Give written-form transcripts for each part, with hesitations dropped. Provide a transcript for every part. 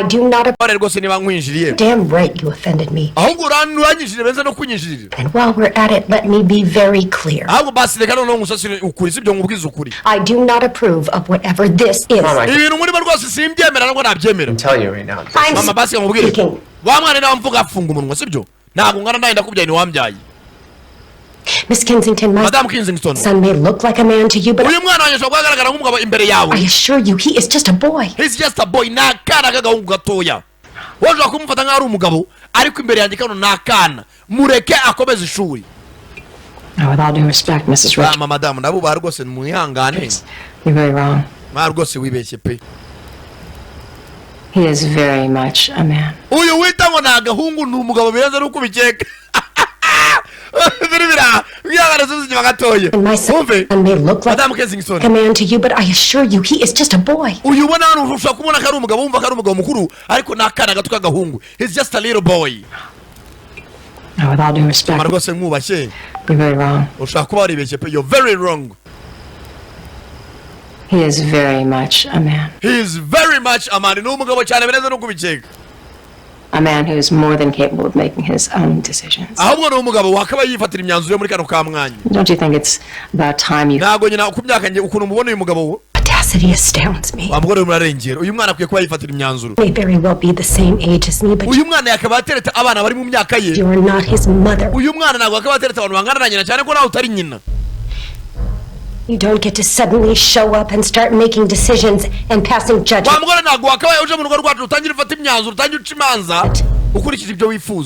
I do not approve. Damn right you offended me. And while we're at it, let me be very clear. I do not approve of whatever this is. Mom, I can tell you right now. I'm speaking. Miss Kensington, my son may look like a man to you, but I assure you, he is just a boy. He's just a boy. With all due respect, Mrs. Rich, you're very wrong. He is very much a man. And my son may look like a man to you, but I assure you, he is just a boy. He's just a little boy. With all due respect, you're very wrong. You're very wrong. He is very much a man. He is very much a man. A man who is more than capable of making his own decisions. Don't you think it's about time you... Audacity astounds me. May very well be the same age as me, but you are not his mother. You don't get to suddenly show up and start making decisions and passing judgment.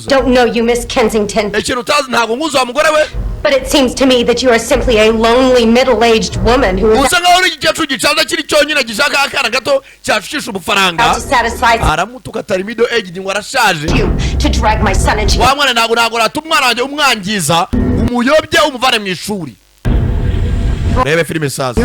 Don't know you, Miss Kensington. But it seems to me that you are simply a lonely middle-aged woman who is out to satisfy you to drag my son into Rebe filime sasa.